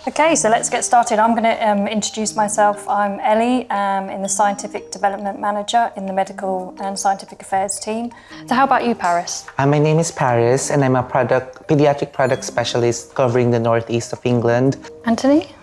Okay, so let's get started. I'm going to introduce myself. I'm Ellie, in the Scientific Development Manager in the Medical and Scientific Affairs team. So how about you, Paris? My name is Paris and I'm a pediatric product specialist covering the northeast of England. Anthony?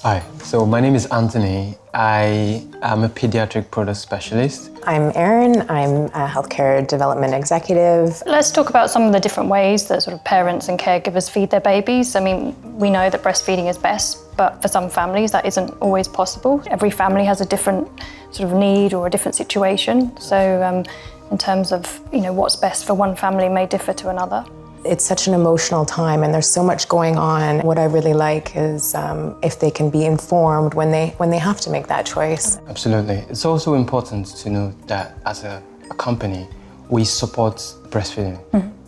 Hi, so my name is Anthony. I am a pediatric product specialist. I'm Erin, I'm a healthcare development executive. Let's talk about some of the different ways that sort of parents and caregivers feed their babies. I mean, we know that breastfeeding is best, but for some families that isn't always possible. Every family has a different sort of need or a different situation. So in terms of, what's best for one family may differ to another. It's such an emotional time and there's so much going on. What I really like is if they can be informed when they have to make that choice. Absolutely. It's also important to know that as a company, we support breastfeeding.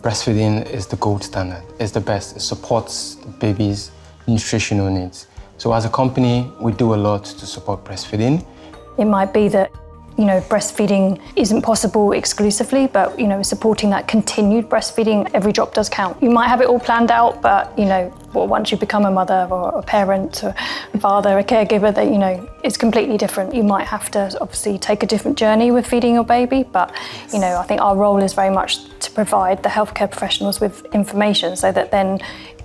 Breastfeeding is the gold standard. It's the best. It supports the baby's nutritional needs. So as a company, we do a lot to support breastfeeding. It might be that breastfeeding isn't possible exclusively, but, supporting that continued breastfeeding, every drop does count. You might have it all planned out, but, once you become a mother or a parent or a father, a caregiver, that, it's completely different. You might have to obviously take a different journey with feeding your baby, but, I think our role is very much to provide the healthcare professionals with information so that then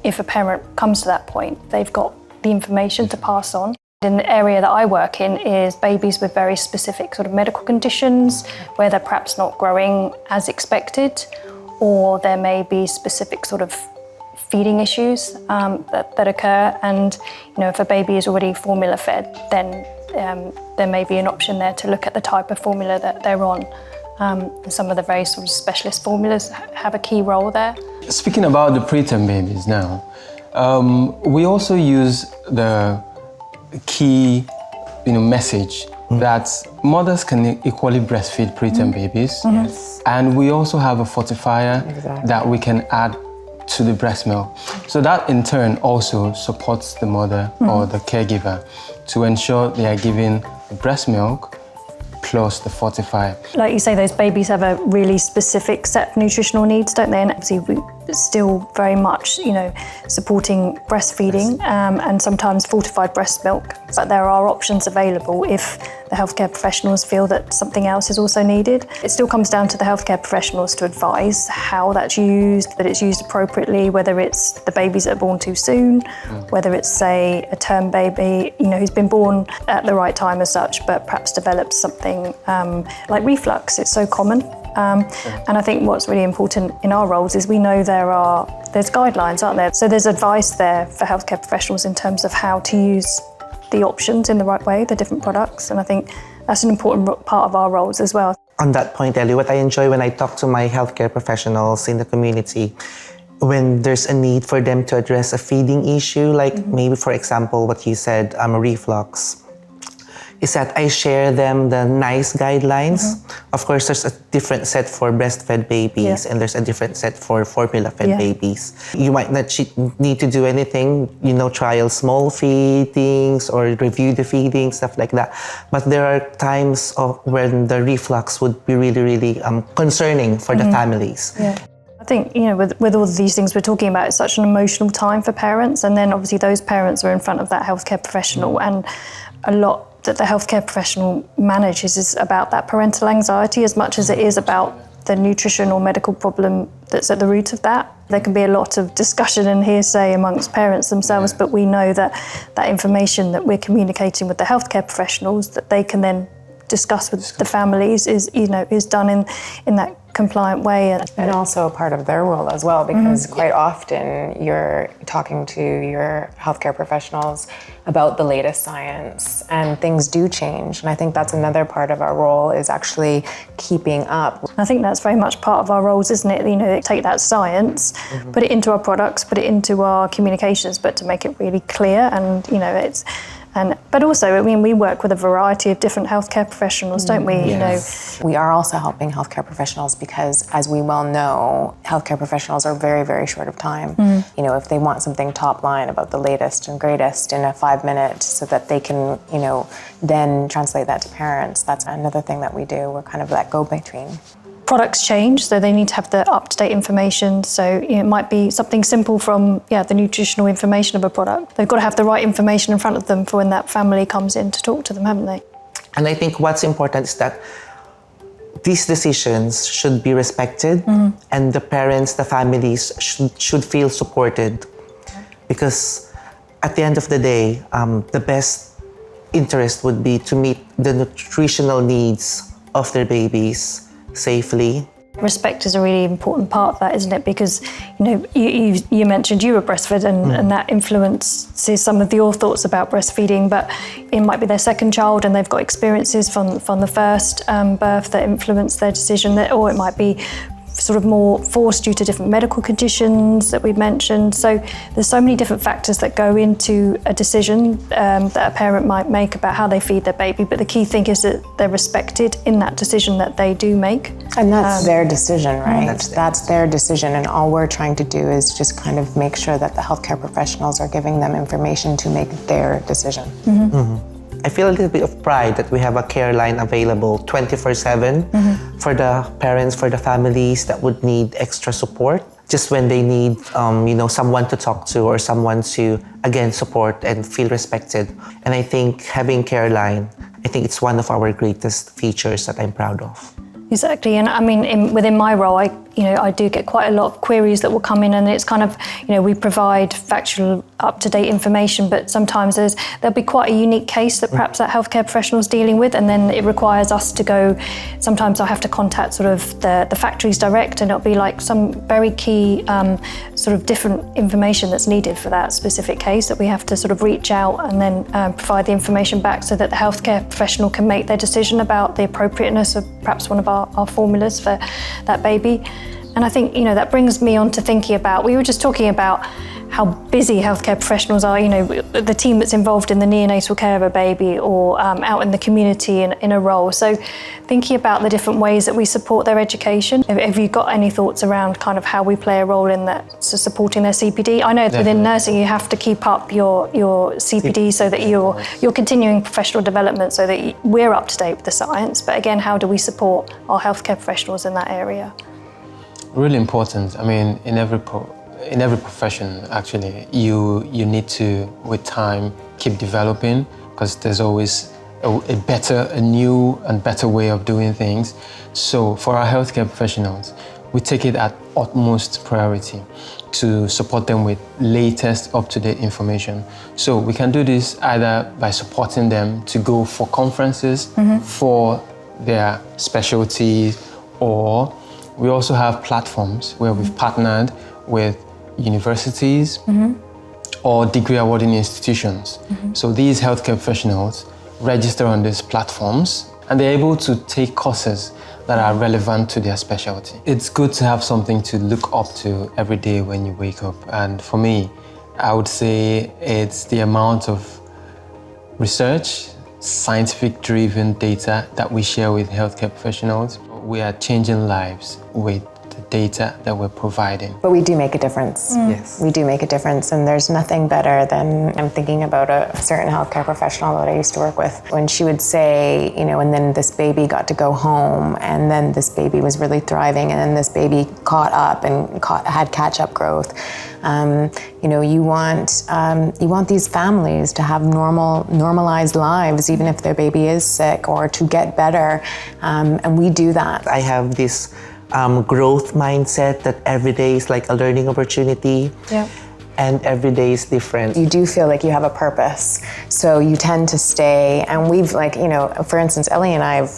if a parent comes to that point, they've got the information to pass on. In the area that I work in is babies with very specific sort of medical conditions where they're perhaps not growing as expected, or there may be specific sort of feeding issues that occur. And if a baby is already formula fed, then there may be an option there to look at the type of formula that they're on. Some of the very sort of specialist formulas have a key role there. Speaking about the preterm babies now, we also use the key message that mothers can equally breastfeed preterm babies. Yes. And we also have a fortifier that we can add to the breast milk. So that in turn also supports the mother or the caregiver to ensure they are giving the breast milk plus the fortifier. Like you say, those babies have a really specific set of nutritional needs, don't they? And obviously we're still very much, supporting breastfeeding and sometimes fortified breast milk. But there are options available if the healthcare professionals feel that something else is also needed. It still comes down to the healthcare professionals to advise how that's used, that it's used appropriately, whether it's the babies that are born too soon, whether it's, say, a term baby, who's been born at the right time as such, but perhaps developed something like reflux. It's so common. And I think what's really important in our roles is we know there's guidelines, aren't there? So there's advice there for healthcare professionals in terms of how to use the options in the right way, the different products. And I think that's an important part of our roles as well. On that point, Ellie, what I enjoy when I talk to my healthcare professionals in the community, when there's a need for them to address a feeding issue, like maybe, for example, what you said, reflux, is that I share them the NICE guidelines. Of course, there's a different set for breastfed babies and there's a different set for formula-fed babies. You might not need to do anything, trial small feedings or review the feeding, stuff like that. But there are times when the reflux would be really, really concerning for the families. Yeah. I think, with all of these things we're talking about, it's such an emotional time for parents. And then obviously those parents are in front of that healthcare professional, and a lot that the healthcare professional manages is about that parental anxiety as much as it is about the nutrition or medical problem that's at the root of that. There can be a lot of discussion and hearsay amongst parents themselves, but we know that that information that we're communicating with the healthcare professionals that they can then discuss with the families is done in that compliant way. And also a part of their role as well, because quite often you're talking to your healthcare professionals about the latest science and things do change. And I think that's another part of our role is actually keeping up. I think that's very much part of our roles, isn't it? Take that science, put it into our products, put it into our communications, but to make it really clear and, but also, we work with a variety of different healthcare professionals, don't we? Yes. We are also helping healthcare professionals because, as we well know, healthcare professionals are very, very short of time. If they want something top line about the latest and greatest in a 5-minute so that they can, then translate that to parents, that's another thing that we do. We're kind of that go-between. products change, so they need to have the up-to-date information. So it might be something simple from the nutritional information of a product. They've got to have the right information in front of them for when that family comes in to talk to them, haven't they? And I think what's important is that these decisions should be respected, and the parents, the families should feel supported, because at the end of the day, the best interest would be to meet the nutritional needs of their babies safely. Respect is a really important part of that, isn't it? Because you mentioned you were breastfed, and that influences some of your thoughts about breastfeeding. But it might be their second child, and they've got experiences from the first birth that influence their decision. Or it might be sort of more forced due to different medical conditions that we've mentioned. So there's so many different factors that go into a decision that a parent might make about how they feed their baby. But the key thing is that they're respected in that decision that they do make. And that's their decision, right? That's their decision, and all we're trying to do is just kind of make sure that the healthcare professionals are giving them information to make their decision. I feel a little bit of pride that we have a care line available 24/7 for the parents, for the families that would need extra support, just when they need someone to talk to or someone to, again, support and feel respected. And I think having care line, I think it's one of our greatest features that I'm proud of. Exactly, and I mean, within my role, I do get quite a lot of queries that will come in, and it's kind of, we provide factual, up-to-date information, but sometimes there'll be quite a unique case that perhaps that healthcare professional is dealing with, and then it requires us to go. Sometimes I have to contact sort of the factories direct, and it'll be like some very key sort of different information that's needed for that specific case that we have to sort of reach out and then provide the information back so that the healthcare professional can make their decision about the appropriateness of perhaps one of our formulas for that baby. And I think, that brings me on to thinking about, we were just talking about how busy healthcare professionals are, the team that's involved in the neonatal care of a baby or out in the community in a role. So thinking about the different ways that we support their education, have you got any thoughts around kind of how we play a role in that, so supporting their CPD? I know within nursing you have to keep up your CPD so that you're continuing professional development so that we're up to date with the science. But again, how do we support our healthcare professionals in that area? Really important. I mean, in every profession, actually, you need to, with time, keep developing, because there's always a new and better way of doing things. So for our healthcare professionals, we take it at utmost priority to support them with latest up-to-date information. So we can do this either by supporting them to go for conferences for their specialties, or we also have platforms where we've partnered with universities or degree awarding institutions. So these healthcare professionals register on these platforms and they're able to take courses that are relevant to their specialty. It's good to have something to look up to every day when you wake up. And for me, I would say it's the amount of research, scientific-driven data that we share with healthcare professionals. We are changing lives with the data that we're providing. But we do make a difference. Yes. We do make a difference, and there's nothing better than, I'm thinking about a certain healthcare professional that I used to work with, when she would say, and then this baby got to go home, and then this baby was really thriving, and then this baby caught up and had catch-up growth. You want these families to have normalized lives, even if their baby is sick, or to get better, and we do that. I have this growth mindset that every day is like a learning opportunity. Yeah. And every day is different. You do feel like you have a purpose, so you tend to stay. And we've for instance, Ellie and I have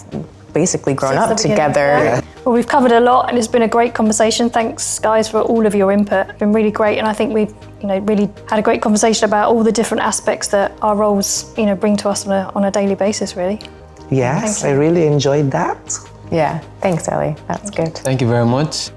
basically grown up together. Yeah. Well, we've covered a lot, and it's been a great conversation. Thanks, guys, for all of your input. It's been really great, and I think we've, really had a great conversation about all the different aspects that our roles, bring to us on a daily basis, really. Yes, I really enjoyed that. Yeah, thanks, Ellie. That's good. Thank you very much.